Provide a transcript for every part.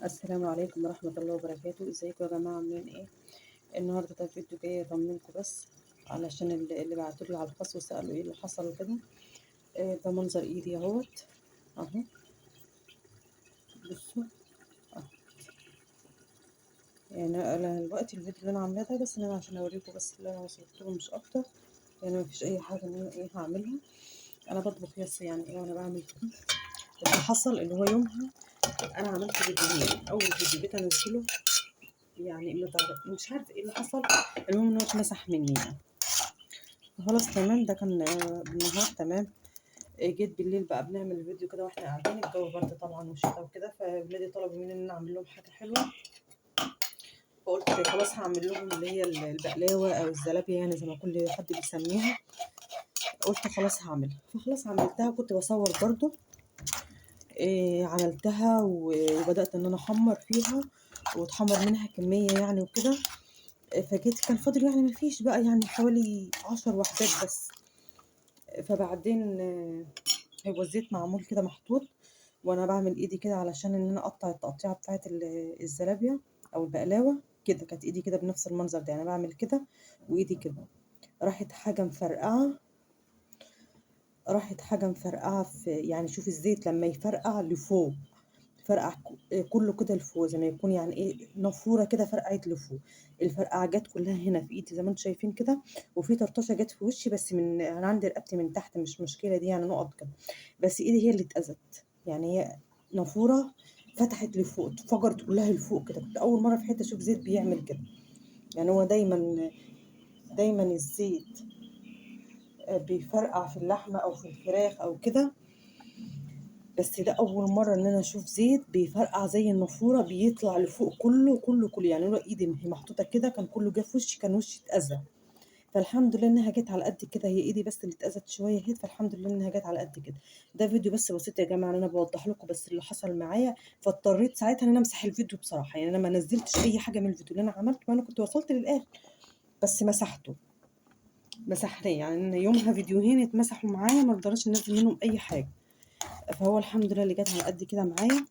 السلام عليكم ورحمة الله وبركاته. ازيكم يا جماعة، عاملين ايه؟ النهاردة ده فيديو جاي اطمنكم بس علشان اللي بعتولي على الخاص وسألوا ايه اللي حصل وكده. ده منظر ايدي اهوت اهو. بصوا اهو. يعني انا دلوقتي الفيديو اللي انا عاملاه ده بس انا عشان اوريكم بس اللي انا وصلت له مش اكتر. يعني مفيش اي حاجة ان انا ايه هعملها. انا بطبخ يس يعني ايه وانا بعمل كده. اللي حصل اللي هو يومها انا عملت فيديوهين. اول فيديو جيت انزله يعني مش عارفه ايه اللي حصل. المهم ان هو اتمسح مني يعني. خلاص تمام، ده كان بالنهار تمام. جيت بالليل بقى بنعمل الفيديو كده واحنا قاعدين، الجو برد طبعا وشتا وكده، فولادي طلبوا مني ان انا اعمل لهم حاجه حلوه. فقلت خلاص هعمل لهم اللي هي البقلاوه او الزلابيه يعني زي ما كل حد بيسميها. قلت خلاص هعملها، فخلاص عملتها. كنت بصور برضو. عملتها وبدات ان انا احمر فيها وتحمر منها كميه يعني وكده. فجيت كان فاضل يعني مفيش بقى يعني حوالي 10 وحدات بس. فبعدين هو الزيت معمول كده محطوط، وانا بعمل ايدي كده علشان ان انا اقطع التقطيعه بتاعه الزلابيه او البقلاوه كده. كانت ايدي كده بنفس المنظر ده، يعني بعمل كده وايدي كده. راحت حاجه مفرقعه. راحت حاجه مفرقعه في يعني شوف الزيت لما يفرقع لفوق. فرقع كله كده لفوق زي ما يكون يعني ايه نافوره كده فرقعت لفوق. الفرقعه جت كلها هنا في ايدي زي ما انتم شايفين كده. وفي طرطشه جت في وشي بس من عند رقبتي من تحت، مش مشكله دي يعني نقط كده. بس ايدي هي اللي اتاذت. يعني هي نافوره فتحت لفوق اتفجرت كلها لفوق كده. كنت اول مره في حته اشوف زيت بيعمل كده. يعني هو دايما الزيت بيفرقع في اللحمه او في الفراخ او كده. بس ده اول مره ان انا اشوف زيت بيفرقع زي النافوره بيطلع لفوق كله يعني لو ايدي هي محطوطه كده كان كله جه في وشي، كان وشي اتاذى. فالحمد لله انها جت على قد كده، هي ايدي بس اللي اتاذت شويه هيك، فالحمد لله انها جت على قد كده. ده فيديو بس بسيط يا جماعه، انا بوضح لكم بس اللي حصل معايا. فاضطريت ساعتها ان انا امسح الفيديو بصراحه، يعني انا ما نزلتش اي حاجه من الفيديو اللي انا عملته وانا كنت وصلت للاخر. بس مسحناه يعني. إن يومها فيديوهين اتمسحوا معايا، ما رضيتش انزل منهم اي حاجه. فهو الحمد لله اللي جت على قد كده معايا.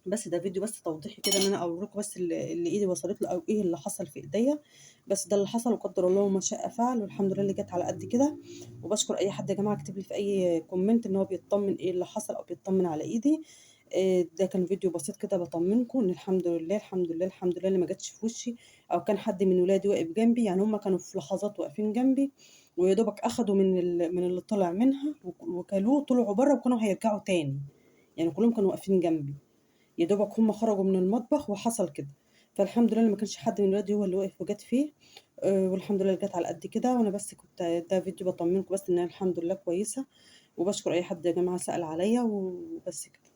بس ده فيديو بس توضيحي كده ان انا اوريكم بس اللي ايدي وصلت له او ايه اللي حصل في ايديا. بس ده اللي حصل وقدر الله ما شاء فعل، والحمد لله اللي جت على قد كده. وبشكر اي حد يا جماعه كتب لي في اي كومنت ان هو بيطمن ايه اللي حصل او بيطمن على ايدي. ده كان فيديو بسيط كده بطمنكم ان الحمد لله اللي ما جاتش في وشي. او كان حد من ولادي واقف جنبي، يعني هم كانوا في لحظات واقفين جنبي. ويا دوبك اخدوا من اللي طلع منها وكلوه طلعوا بره وكانوا هيرجعوا تاني. يعني كلهم كانوا واقفين جنبي. يا دوبك هم خرجوا من المطبخ وحصل كده. فالحمد لله ما كانش حد من ولادي هو اللي واقف وجت فيه. والحمد لله جت على قد كده. وانا بس كنت ده فيديو بطمنكم بس ان انا الحمد لله كويسه. وبشكر اي حد يا جماعه سأل عليا وبس كده.